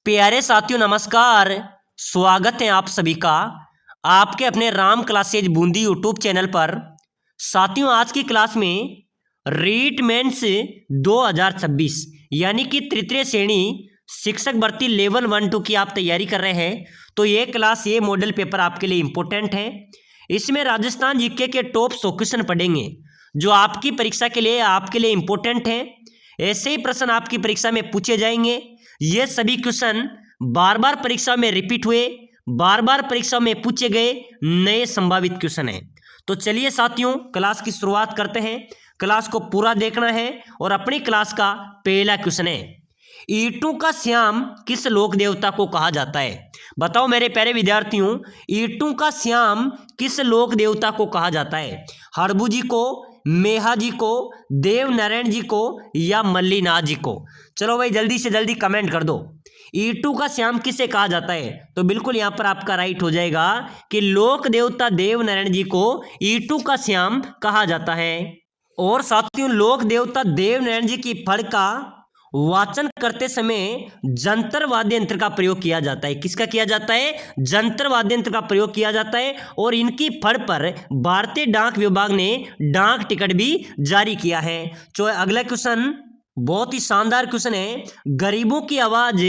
प्यारे साथियों नमस्कार। स्वागत है आप सभी का आपके अपने Ram classes Bundi YouTube channel पर। साथियों आज की क्लास में रीट मेंस 2026 यानी कि तृतीय श्रेणी शिक्षक भर्ती लेवल 1-2 की आप तैयारी कर रहे हैं तो ये क्लास ये मॉडल पेपर आपके लिए इम्पोर्टेंट है। इसमें राजस्थान जीके के टॉप 100 क्वेश्चन पढ़ेंगे जो आपकी परीक्षा के लिए आपके लिए इम्पोर्टेंट है। ऐसे ही प्रश्न आपकी परीक्षा में पूछे जाएंगे। ये सभी क्वेश्चन बार बार परीक्षा में रिपीट हुए, बार बार परीक्षा में पूछे गए नए संभावित क्वेश्चन हैं। तो चलिए साथियों क्लास की शुरुआत करते हैं। क्लास को पूरा देखना है और अपनी क्लास का पहला क्वेश्चन है, ईंटों का श्याम किस लोक देवता को कहा जाता है? बताओ मेरे प्यारे विद्यार्थियों, ईंटों का श्याम किस लोक देवता को कहा जाता है? हड़बू जी को, मेहा जी को, देव नारायण जी को या मल्लीनाथ जी को? चलो भाई जल्दी से जल्दी कमेंट कर दो। ईंटों का श्याम किसे कहा जाता है? तो बिल्कुल यहाँ पर आपका राइट हो जाएगा कि लोक देवता देव नारायण जी को ईंटों का श्याम कहा जाता है। और साथियों लोक देवता देव नारायण जी की फड़ का वाचन करते समय जंतर वाद्य यंत्र का प्रयोग किया जाता है। किसका किया जाता है? जंतर वाद्य यंत्र का प्रयोग किया जाता है। और इनकी फड़ पर भारतीय डाक विभाग ने डाक टिकट भी जारी किया है। तो अगला क्वेश्चन बहुत ही शानदार क्वेश्चन है, गरीबों की आवाज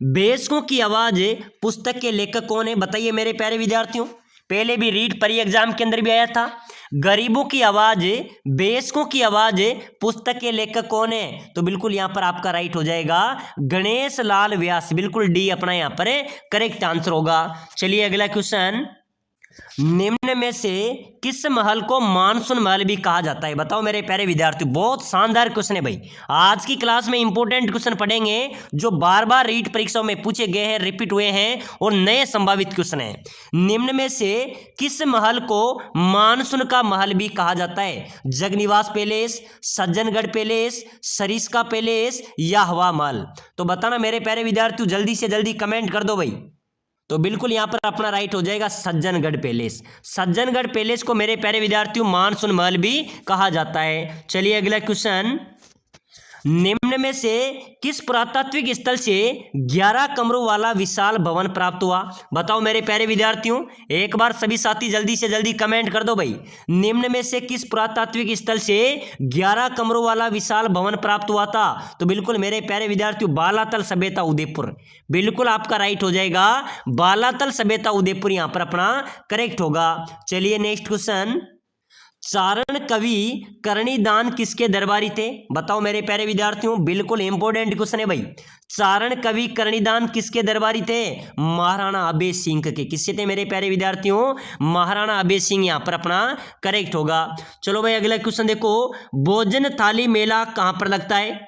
बेसकों की आवाज पुस्तक के लेखक कौन है? बताइए मेरे प्यारे विद्यार्थियों, पहले भी रीट परी एग्जाम के अंदर भी आया था। गरीबों की आवाज बेसकों की आवाज पुस्तक के लेखक कौन है? तो बिल्कुल यहां पर आपका राइट हो जाएगा गणेश लाल व्यास। बिल्कुल डी अपना यहां पर करेक्ट आंसर होगा। चलिए अगला क्वेश्चन, निम्न में से किस महल को मानसून महल भी कहा जाता है? बताओ मेरे प्यारे विद्यार्थी, बहुत शानदार क्वेश्चन है भाई। आज की क्लास में इंपॉर्टेंट क्वेश्चन पढ़ेंगे जो बार बार रीट परीक्षाओं में पूछे गए हैं, रिपीट हुए हैं और नए संभावित क्वेश्चन हैं। निम्न में से किस महल को मानसून का महल भी कहा जाता है? Jagniwas palace, Sajjangarh palace, Sariska palace या हवा महल? तो बताना मेरे प्यारे विद्यार्थियों, जल्दी से जल्दी कमेंट कर दो भाई। तो बिल्कुल यहां पर अपना राइट हो जाएगा सज्जनगढ़ पैलेस। सज्जनगढ़ पैलेस को मेरे प्यारे विद्यार्थियों मानसून महल भी कहा जाता है। चलिए अगला क्वेश्चन, निम्न में से किस पुरातात्विक स्थल से 11 कमरों वाला विशाल भवन प्राप्त हुआ? बताओ मेरे प्यारे विद्यार्थियों, एक बार सभी साथी जल्दी से जल्दी कमेंट कर दो भाई। निम्न में से किस पुरातात्विक स्थल से 11 कमरों वाला विशाल भवन प्राप्त हुआ था? तो बिल्कुल मेरे प्यारे विद्यार्थियों बालातल सभ्यता उदयपुर। बिल्कुल आपका राइट हो जाएगा बालातल सभ्यता उदयपुर, यहां पर अपना करेक्ट होगा। चलिए नेक्स्ट क्वेश्चन, चारण कवि कर्णिदान किसके दरबारी थे? बताओ मेरे प्यारे विद्यार्थियों, बिल्कुल इंपॉर्टेंट क्वेश्चन है भाई। चारण कवि कर्णिदान किसके दरबारी थे? महाराणा अभय सिंह के। किससे थे मेरे प्यारे विद्यार्थियों? महाराणा अभय सिंह, यहां पर अपना करेक्ट होगा। चलो भाई अगला क्वेश्चन देखो, भोजन थाली मेला कहां पर लगता है?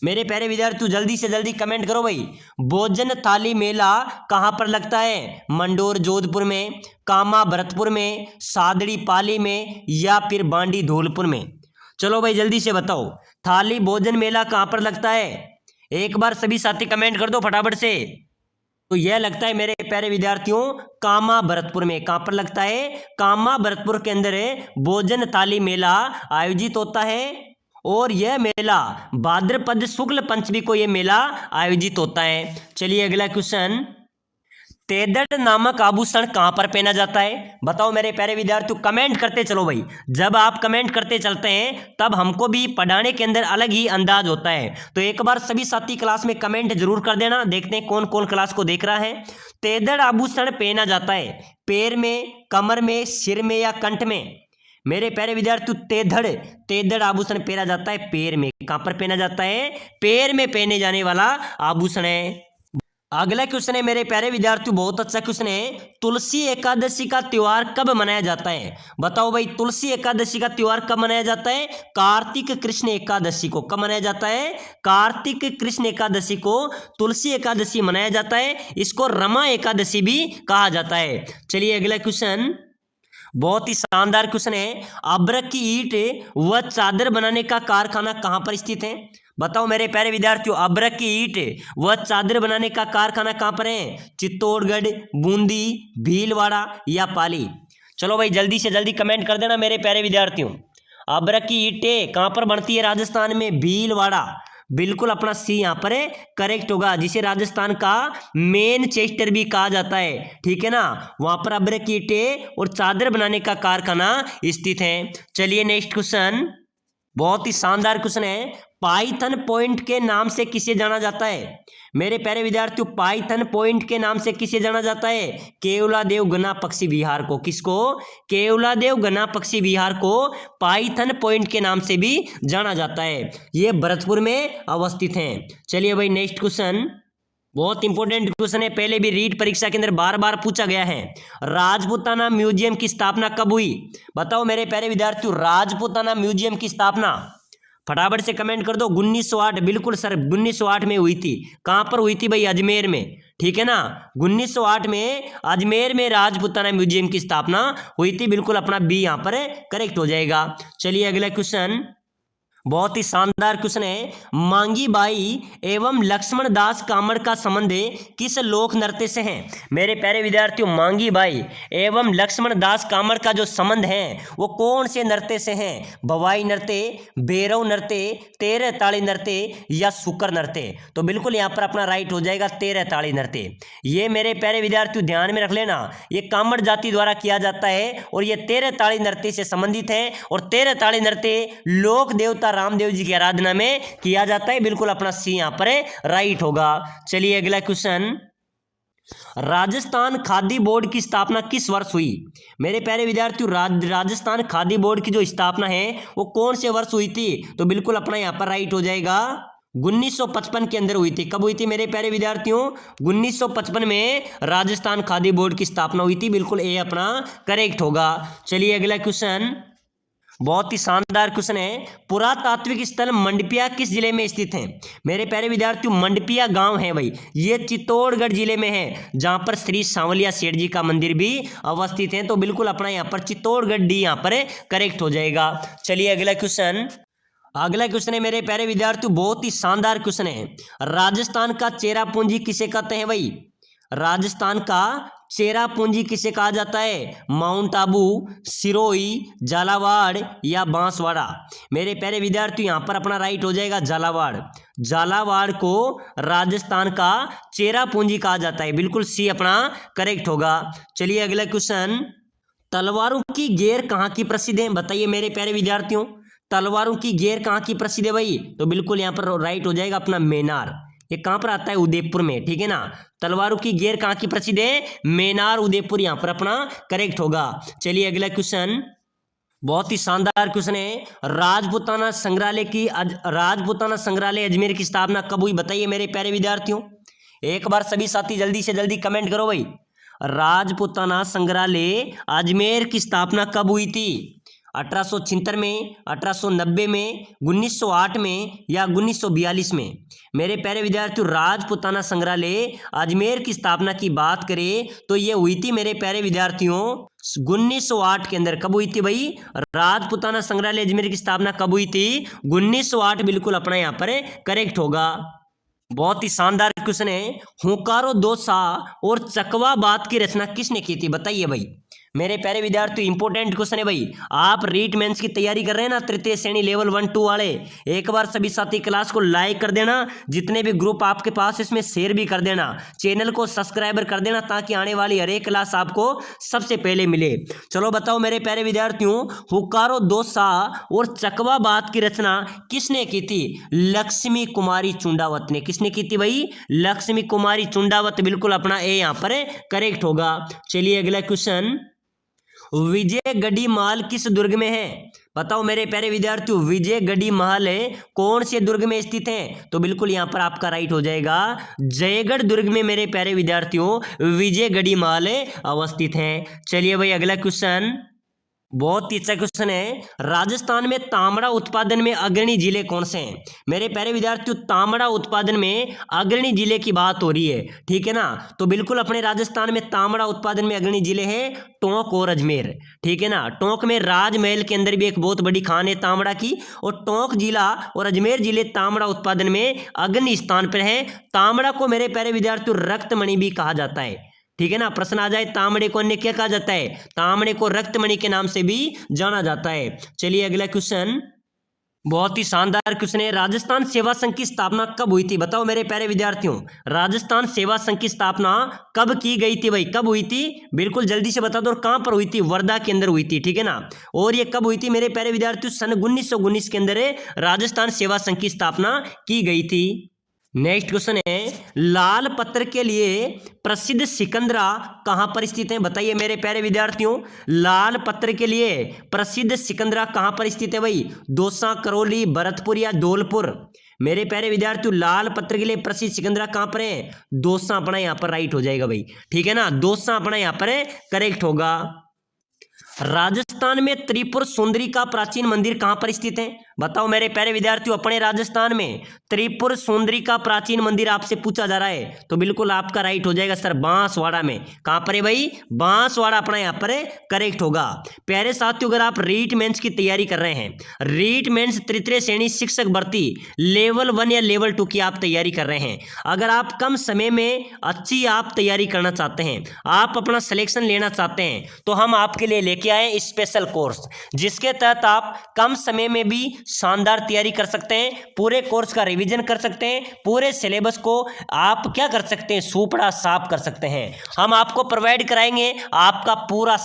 मेरे प्यारे विद्यार्थियों जल्दी से जल्दी कमेंट करो भाई। भोजन थाली मेला कहां पर लगता है? मंडोर जोधपुर में, कामा भरतपुर में, सादड़ी पाली में या फिर बांडी धौलपुर में? चलो भाई जल्दी से बताओ, थाली भोजन मेला कहां पर लगता है? एक बार सभी साथी कमेंट कर दो फटाफट से। तो यह लगता है मेरे प्यारे विद्यार्थियों कामा भरतपुर में। कहां पर लगता है? कामा भरतपुर के अंदर भोजन थाली मेला आयोजित होता है। और यह मेला भाद्रपद शुक्ल पंचमी को यह मेला आयोजित होता है। चलिए अगला क्वेश्चन, तेदड़ नामक आभूषण कहां पर पहना जाता है? बताओ मेरे प्यारे विद्यार्थियों, कमेंट करते चलो भाई। जब आप कमेंट करते चलते हैं तब हमको भी पढ़ाने के अंदर अलग ही अंदाज होता है। तो एक बार सभी साथी क्लास में कमेंट जरूर कर देना, देखते हैं कौन कौन क्लास को देख रहा है। तेदड़ आभूषण पहना जाता है पैर में, कमर में, सिर में या कंठ में? मेरे प्यारे विद्यार्थियों तेदड़ आभूषण पहना जाता है पैर में। कहां पर पहना जाता है? पैर में पहने जाने वाला आभूषण है। अगला क्वेश्चन है मेरे प्यारे विद्यार्थियों, बहुत अच्छा क्वेश्चन है, तुलसी एकादशी का त्योहार कब मनाया जाता है? बताओ भाई तुलसी एकादशी का त्योहार कब मनाया जाता है? कार्तिक कृष्ण एकादशी को। कब मनाया जाता है? कार्तिक कृष्ण एकादशी को तुलसी एकादशी मनाया जाता है। इसको रमा एकादशी भी कहा जाता है। चलिए अगला क्वेश्चन, बहुत ही शानदार क्वेश्चन है, अभ्रक की ईंट व चादर बनाने का कारखाना कहां पर स्थित है? बताओ मेरे प्यारे विद्यार्थियों, अभ्रक की ईंट व चादर बनाने का कारखाना कहां पर है? चित्तौड़गढ़, बूंदी, भीलवाड़ा या पाली? चलो भाई जल्दी से जल्दी कमेंट कर देना मेरे प्यारे विद्यार्थियों। अभ्रक की ईंटें कहां पर बनती है राजस्थान में? भीलवाड़ा। बिल्कुल अपना सी यहाँ पर करेक्ट होगा, जिसे राजस्थान का मैनचेस्टर भी कहा जाता है, ठीक है ना। वहां पर अब्रक ईंटें और चादर बनाने का कारखाना स्थित है। चलिए नेक्स्ट क्वेश्चन, बहुत ही शानदार क्वेश्चन है। पाइथन पॉइंट के नाम से किसे जाना जाता है? मेरे प्यारे विद्यार्थियों, पाइथन पॉइंट के नाम से किसे जाना जाता है? केवलादेव गना पक्षी विहार को। किसको? केवलादेव गना पक्षी विहार को पाइथन पॉइंट के नाम से भी जाना जाता है। ये भरतपुर में अवस्थित है। चलिए भाई नेक्स्ट क्वेश्चन, बहुत इंपॉर्टेंट क्वेश्चन है, पहले भी रीट परीक्षा के अंदर बार बार पूछा गया है। राजपूताना म्यूजियम की स्थापना कब हुई? बताओ मेरे प्यारे विद्यार्थियों, राजपूताना म्यूजियम की स्थापना फटाफट से कमेंट कर दो। 1908, बिल्कुल सर 1908 में हुई थी। कहां पर हुई थी भाई? अजमेर में, ठीक है ना। 1908 में अजमेर में राजपूताना म्यूजियम की स्थापना हुई थी। बिल्कुल अपना बी यहां पर करेक्ट हो जाएगा। चलिए अगला क्वेश्चन, बहुत ही शानदार क्वेश्चन है। मांगी बाई एवं लक्ष्मण दास कामड़ का संबंध किस लोक नृत्य से है? मेरे प्यारे विद्यार्थियों, मांगी बाई एवं लक्ष्मण दास कामड़ का जो संबंध है वो कौन से नृत्य से है? भवाई नृत्य, भैरव नृत्य, तेरह ताड़ी नृत्य या शुकर नृत्य? तो बिल्कुल यहाँ पर अपना राइट हो जाएगा तेरह ताड़ी नृत्य। ये मेरे प्यारे विद्यार्थियों ध्यान में रख लेना, ये कामड़ जाति द्वारा किया जाता है और ये तेरह ताड़ी नृत्य से संबंधित है। और तेरह ताड़ी नृत्य लोक देवता रामदेव जी की आराधना में किया जाता है। बिल्कुल अपना सी यहां पर राइट होगा। चलिए अगला क्वेश्चन, राजस्थान खादी बोर्ड की स्थापना किस वर्ष हुई? मेरे प्यारे विद्यार्थियों, राजस्थान खादी बोर्ड की जो स्थापना है वो कौन से वर्ष हुई थी? तो बिल्कुल अपना यहां पर राइट हो जाएगा 1955 के अंदर हुई थी। कब हुई थी मेरे प्यारे विद्यार्थियों? 1955 में राजस्थान खादी बोर्ड की स्थापना हुई थी। बिल्कुल ए अपना करेक्ट होगा। चलिए अगला क्वेश्चन, बहुत ही शानदार क्वेश्चन है। पुरातात्विक स्थल मंडपिया किस जिले में स्थित है? मेरे प्यारे विद्यार्थियों, मंडपिया गांव है भाई, ये चित्तौड़गढ़ जिले में है, जहां पर श्री सांवलिया सेठ जी का मंदिर भी अवस्थित है। तो बिल्कुल अपना यहां पर चित्तौड़गढ़ डी यहां पर करेक्ट हो जाएगा। चलिए अगला क्वेश्चन, अगला क्वेश्चन है मेरे प्यारे विद्यार्थियों, बहुत ही शानदार क्वेश्चन है। राजस्थान का चेरापूंजी किसे कहते हैं भाई? राजस्थान का चेरापूंजी किसे कहा जाता है? माउंट आबू, सिरोही, झालावाड़ या बांसवाड़ा? मेरे प्यारे विद्यार्थी यहां पर अपना राइट हो जाएगा झालावाड़। झालावाड़ को राजस्थान का चेरापूंजी कहा जाता है। बिल्कुल सी अपना करेक्ट होगा। चलिए अगला क्वेश्चन, तलवारों की घेर कहाँ की प्रसिद्ध है? बताइए मेरे प्यारे विद्यार्थियों, तलवारों की घेर कहाँ की प्रसिद्ध है भाई? तो बिल्कुल यहाँ पर राइट हो जाएगा अपना मेनार। ये कहाँ पर आता है? उदयपुर में, ठीक है ना। तलवारों की घेर कहाँ की प्रसिद्ध है? मेनार, उदयपुर यहाँ पर अपना करेक्ट होगा। चलिए अगला क्वेश्चन, बहुत ही शानदार क्वेश्चन है। राजपूताना संग्रहालय अजमेर की स्थापना कब हुई? बताइए मेरे प्यारे विद्यार्थियों, एक बार सभी साथी जल्दी से जल्दी कमेंट करो भाई। राजपूताना संग्रहालय अजमेर की स्थापना कब हुई थी? 1876 में, 1890 में, 1908 में या 1942 में? मेरे प्यारे विद्यार्थियों, राजपूताना संग्रहालय अजमेर की स्थापना की बात करें तो ये हुई थी मेरे प्यारे विद्यार्थियों 1908 के अंदर। कब हुई थी भाई? राजपूताना संग्रहालय अजमेर की स्थापना कब हुई थी? 1908। बिल्कुल अपना यहाँ पर करेक्ट होगा। बहुत ही शानदार क्वेश्चन है। हुंकारो दो सा और चकवा बात की रचना किसने की थी? बताइए भाई मेरे प्यारे विद्यार्थी, इंपॉर्टेंट क्वेश्चन है भाई। आप रीट मेंस की तैयारी कर रहे हैं ना, तृतीय श्रेणी लेवल 1 2 वाले, एक बार सभी साथी क्लास को लाइक कर देना, जितने भी ग्रुप आपके पास इसमें शेयर भी कर देना, चैनल को सब्सक्राइबर कर देना, ताकि आने वाली हर एक क्लास आपको सबसे पहले मिले। चलो बताओ मेरे प्यारे विद्यार्थियों, हुंकारो दो सा और चकवा बात की रचना किसने की थी? लक्ष्मी कुमारी चुंडावत ने। किसने की थी भाई? लक्ष्मी कुमारी चुंडावत। बिल्कुल अपना ए यहाँ पर करेक्ट होगा। चलिए अगला क्वेश्चन, विजयगढ़ी महल किस दुर्ग में है? बताओ मेरे प्यारे विद्यार्थियों, विजयगढ़ी महल कौन से दुर्ग में स्थित है? तो बिल्कुल यहां पर आपका राइट हो जाएगा जयगढ़ दुर्ग में मेरे प्यारे विद्यार्थियों विजयगढ़ी महल अवस्थित है। चलिए भाई अगला क्वेश्चन, बहुत ही अच्छा क्वेश्चन है। राजस्थान में तांबड़ा उत्पादन में अग्रणी जिले कौन से हैं? मेरे प्यारे विद्यार्थियों, तांबड़ा उत्पादन में अग्रणी जिले की बात हो रही है, ठीक है ना। तो बिल्कुल अपने राजस्थान में तांबड़ा उत्पादन में अग्रणी जिले हैं टोंक और अजमेर, ठीक है ना। टोंक में राजमहल के अंदर भी एक बहुत बड़ी खान है तांबड़ा की, और टोंक जिला और अजमेर जिले तांबड़ा उत्पादन में अग्रणी स्थान पर है। तांबड़ा को मेरे प्यारे विद्यार्थियों रक्तमणि भी कहा जाता है, ठीक है ना। प्रश्न आ जाए तांबड़े को अन्य क्या कहा जाता है? तांबड़े को रक्तमणि के नाम से भी जाना जाता है। चलिए अगला क्वेश्चन, बहुत ही शानदार क्वेश्चन है। राजस्थान सेवा संघ की स्थापना कब हुई थी? बताओ मेरे प्यारे विद्यार्थियों, राजस्थान सेवा संघ की स्थापना कब की गई थी भाई? कब हुई थी? बिल्कुल जल्दी से बता दो। और कहां पर हुई थी? वर्धा के अंदर हुई थी, ठीक है ना। और ये कब हुई थी मेरे प्यारे विद्यार्थियों? सन 1919 के अंदर राजस्थान सेवा संघ की स्थापना की गई थी। नेक्स्ट क्वेश्चन है, लाल पत्र के लिए प्रसिद्ध सिकंदरा कहां पर स्थित है? बताइए मेरे प्यारे विद्यार्थियों, लाल पत्र के लिए प्रसिद्ध सिकंदरा कहां पर स्थित है भाई? दौसा, करौली, भरतपुर या धौलपुर? मेरे प्यारे विद्यार्थियों, लाल पत्र के लिए प्रसिद्ध सिकंदरा कहां पर है? दौसा अपना यहां पर राइट हो जाएगा भाई, ठीक है ना। दौसा अपना यहां पर करेक्ट होगा। राजस्थान में त्रिपुर सुंदरी का प्राचीन मंदिर कहां पर स्थित है? बताओ मेरे प्यारे विद्यार्थियों, अपने राजस्थान में त्रिपुर सुंदरी का प्राचीन मंदिर आपसे पूछा जा रहा है, तो बिल्कुल आपका राइट हो जाएगा सर, बांसवाड़ा में। कहां पर है भाई? बांसवाड़ा अपना यहां पर करेक्ट होगा। प्यारे साथियों, अगर आप रीट मेंस की तैयारी कर रहे हैं, रीट मेंस तृतीय श्रेणी शिक्षक भर्ती लेवल 1 या लेवल 2 की आप तैयारी कर रहे हैं, अगर आप कम समय में अच्छी आप तैयारी करना चाहते हैं, आप अपना सिलेक्शन लेना चाहते हैं, तो हम आपके लिए लेके आए स्पेशल कोर्स, जिसके तहत आप कम समय में भी शानदार तैयारी कर सकते हैं, पूरे कोर्स का रिवीजन कर सकते हैं, पूरे सिलेबस को आप क्या कर सकते हैं? सूपड़ा साफ कर सकते हैं। हम आपको प्रोवाइड कराएंगे आपका पूरा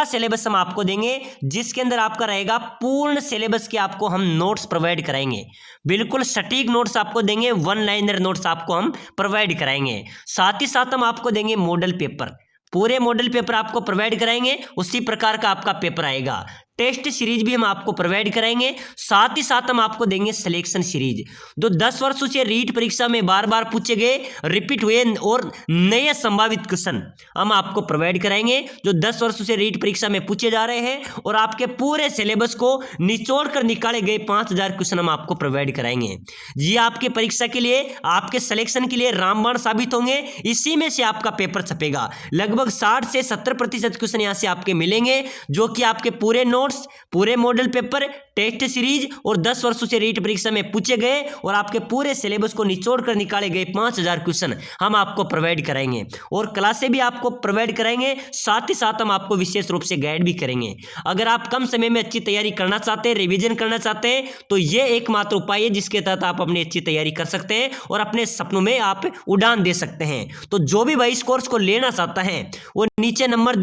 सिलेबस हम आपको देंगे, जिसके अंदर आपका रहेगा पूर्ण सिलेबस के आपको हम नोट्स प्रोवाइड कराएंगे, बिल्कुल सटीक नोट्स आपको देंगे, वन लाइनर नोट्स आपको हम प्रोवाइड कराएंगे। साथ ही साथ हम आपको देंगे मॉडल पेपर, पूरे मॉडल पेपर आपको प्रोवाइड कराएंगे, उसी प्रकार का आपका पेपर आएगा। टेस्ट सीरीज भी हम आपको प्रोवाइड कराएंगे, साथ ही साथ हम आपको देंगे सिलेक्शन सीरीज। जो 10 वर्षों से रीट परीक्षा में बार बार पूछे गए, रिपीट हुए और नए संभावित क्वेश्चन हम आपको प्रोवाइड कराएंगे, जो 10 वर्षों से रीट परीक्षा में पूछे जा रहे हैं, और आपके पूरे सिलेबस को निचोड़ कर निकाले गए 5000 क्वेश्चन हम आपको प्रोवाइड कराएंगे। जी, आपके परीक्षा के लिए, आपके सिलेक्शन के लिए रामबाण साबित होंगे। इसी में से आपका पेपर छपेगा। लगभग 60 से 70% क्वेश्चन यहाँ से आपके मिलेंगे, जो कि आपके पूरे नोट्स, पूरे मॉडल पेपर, टेस्ट सीरीज और 10 वर्षों से रीट परीक्षा में पूछे गए और आपके पूरे सिलेबस को निचोड़ कर निकाले गए 5000 क्वेश्चन हम आपको प्रोवाइड कराएंगे, और क्लासें भी आपको प्रोवाइड कराएंगे। साथ ही साथ हम आपको विशेष रूप से गाइड भी करेंगे। अगर आप कम समय में अच्छी तैयारी करना चाहते हैं, रिवीजन करना चाहते हैं, तो ये एकमात्र उपाय है जिसके तहत आप अपनी अच्छी तैयारी कर सकते हैं और अपने सपनों में आप उड़ान दे सकते हैं। तो जो भी भाई इस कोर्स को लेना चाहता है, वो नीचे नंबर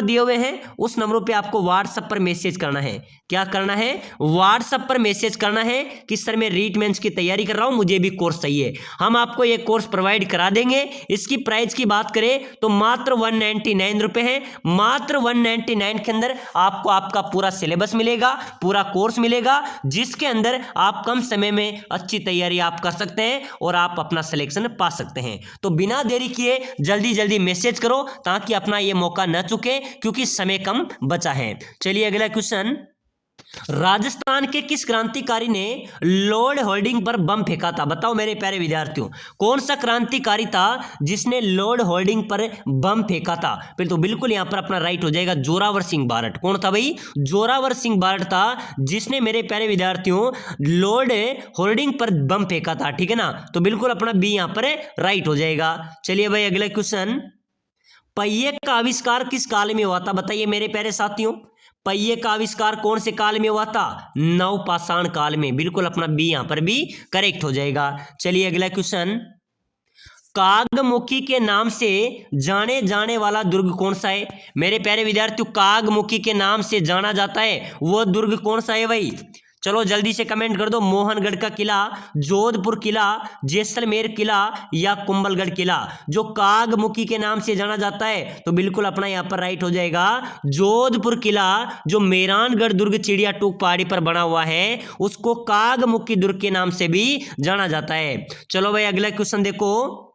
दिए हुए हैं, उस नंबरों पे आपको व्हाट्सएप पर मैसेज करना है। क्या करना है? व्हाट्सएप पर मैसेज करना है कि सर मैं रीट मेंस की तैयारी कर रहा हूं, मुझे भी कोर्स चाहिए। हम आपको ये कोर्स प्रोवाइड करा देंगे। इसकी प्राइस की बात करें तो मात्र 199 रुपए है। मात्र 199 के अंदर आपको आपका पूरा सिलेबस मिलेगा, पूरा कोर्स मिलेगा, जिसके अंदर आप कम समय में अच्छी तैयारी आप कर सकते हैं और आप अपना सिलेक्शन पा सकते हैं। तो बिना देरी किए जल्दी जल्दी मैसेज करो, ताकि अपना ये मौका न चुके, क्योंकि समय कम बचा है। चलिए अगला क्वेश्चन, राजस्थान के किस क्रांतिकारी ने लॉर्ड होल्डिंग पर बम फेंका था? बताओ मेरे प्यारे विद्यार्थियों, कौन सा क्रांतिकारी था जिसने लॉर्ड होल्डिंग पर बम फेंका था? फिर तो बिल्कुल यहां पर अपना राइट हो जाएगा, जोरावर सिंह बारट। कौन था भाई? जोरावर सिंह बारट था, जिसने मेरे प्यारे विद्यार्थियों लॉर्ड होल्डिंग पर बम फेंका था, ठीक है ना। तो बिल्कुल अपना बी यहां पर राइट हो जाएगा। चलिए भाई अगला क्वेश्चन, पहिए का आविष्कार किस काल में हुआ था? बताइए मेरे प्यारे साथियों, पहिए का आविष्कार कौन से काल में हुआ था? नवपाषाण काल में। बिल्कुल अपना बी यहां पर भी करेक्ट हो जाएगा। चलिए अगला क्वेश्चन, कागमुखी के नाम से जाने जाने वाला दुर्ग कौन सा है? मेरे प्यारे विद्यार्थियों, कागमुखी के नाम से जाना जाता है वो दुर्ग कौन सा है भाई? चलो जल्दी से कमेंट कर दो। मोहनगढ़ का किला, जोधपुर किला, जैसलमेर किला या कुंभलगढ़ किला? जो कागमुखी के नाम से जाना जाता है, तो बिल्कुल अपना यहाँ पर राइट हो जाएगा जोधपुर किला, जो मेहरानगढ़ दुर्ग चिड़िया टूक पहाड़ी पर बना हुआ है, उसको कागमुखी दुर्ग के नाम से भी जाना जाता है। चलो भाई अगला क्वेश्चन देखो,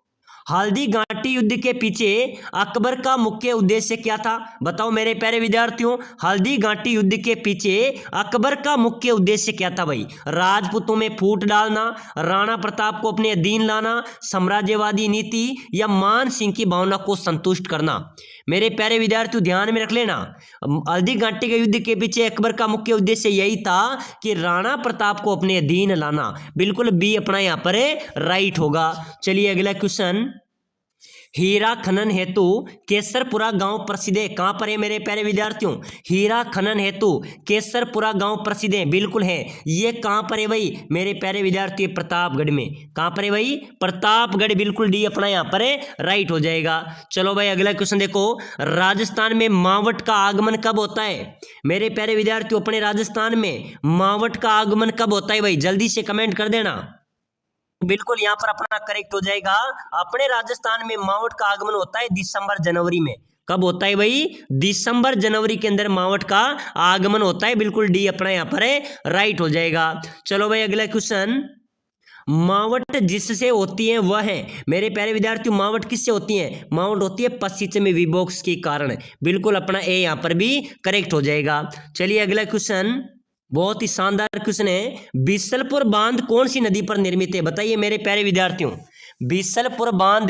हल्दी घाटी युद्ध के पीछे अकबर का मुख्य उद्देश्य क्या था? बताओ मेरे प्यारे विद्यार्थियों, हल्दी घाटी युद्ध के पीछे अकबर का मुख्य उद्देश्य क्या था भाई? राजपूतों में फूट डालना, राणा प्रताप को अपने अधीन लाना, साम्राज्यवादी नीति या मान सिंह की भावना को संतुष्ट करना? मेरे प्यारे विद्यार्थियों ध्यान में रख लेना, हल्दी घाटी के युद्ध के पीछे अकबर का मुख्य उद्देश्य यही था कि राणा प्रताप को अपने अधीन लाना। बिल्कुल बी अपना यहाँ पर राइट होगा। चलिए अगला क्वेश्चन, हीरा खनन हेतु केसरपुरा गांव प्रसिद्ध है। कहां पर है मेरे प्यारे विद्यार्थियों? हीरा खनन हेतु केसरपुरा गांव प्रसिद्ध है, बिल्कुल है। ये कहां पर है भाई मेरे प्यारे विद्यार्थी? प्रतापगढ़ में। कहां पर है भाई? प्रतापगढ़, बिल्कुल डी अपना यहां पर है राइट हो जाएगा। चलो भाई अगला क्वेश्चन देखो, राजस्थान में मावठ का आगमन कब होता है? मेरे प्यारे विद्यार्थियों अपने राजस्थान में मावठ का आगमन कब होता है भाई? जल्दी से कमेंट कर देना। बिल्कुल यहां पर अपना करेक्ट हो जाएगा। अपने राजस्थान में मावठ का आगमन होता है दिसंबर जनवरी में। कब होता है भाई? दिसंबर जनवरी के अंदर मावठ का आगमन होता है, बिल्कुल डी अपना यहां पर है राइट हो जाएगा। चलो भाई अगला क्वेश्चन, मावठ जिससे होती है वह है। मेरे प्यारे विद्यार्थियों मावठ किससे होती है? मावठ होती है पश्चिमी विभोग के कारण, बिल्कुल अपना ए यहां पर भी करेक्ट हो जाएगा। चलिए अगला क्वेश्चन, बहुत ही शानदार क्वेश्चन है, बीसलपुर बांध कौन सी नदी पर निर्मित है? बताइए मेरे प्यारे विद्यार्थियों। बीसलपुर बांध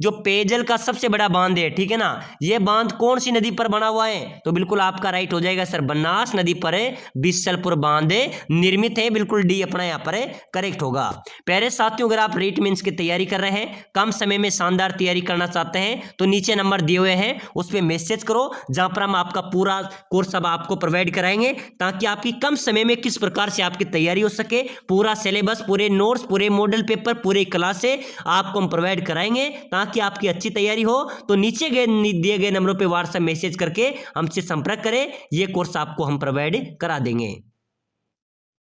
जो पेयजल का सबसे बड़ा बांध है, ठीक है ना, यह बांध कौन सी नदी पर बना हुआ है? तो बिल्कुल आपका राइट हो जाएगा सर, बनास नदी पर बीसलपुर बांध निर्मित है, बिल्कुल डी अपना यहाँ पर करेक्ट होगा। प्यारे साथियों अगर आप रीट मेंस की तैयारी कर रहे हैं, कम समय में शानदार तैयारी करना चाहते हैं, तो नीचे नंबर दिए हुए हैं उस पर मैसेज करो, जहां पर हम आपका पूरा कोर्स अब आपको प्रोवाइड कराएंगे, ताकि आपकी कम समय में किस प्रकार से आपकी तैयारी हो सके। पूरा सिलेबस, पूरे नोट्स, पूरे मॉडल पेपर, पूरे क्लास से आपको हम प्रोवाइड कराएंगे, ताकि आपकी अच्छी तैयारी हो। तो नीचे दिए गए नंबरों पे व्हाट्सएप मैसेज करके हमसे संपर्क करें, ये कोर्स आपको हम प्रोवाइड करा देंगे।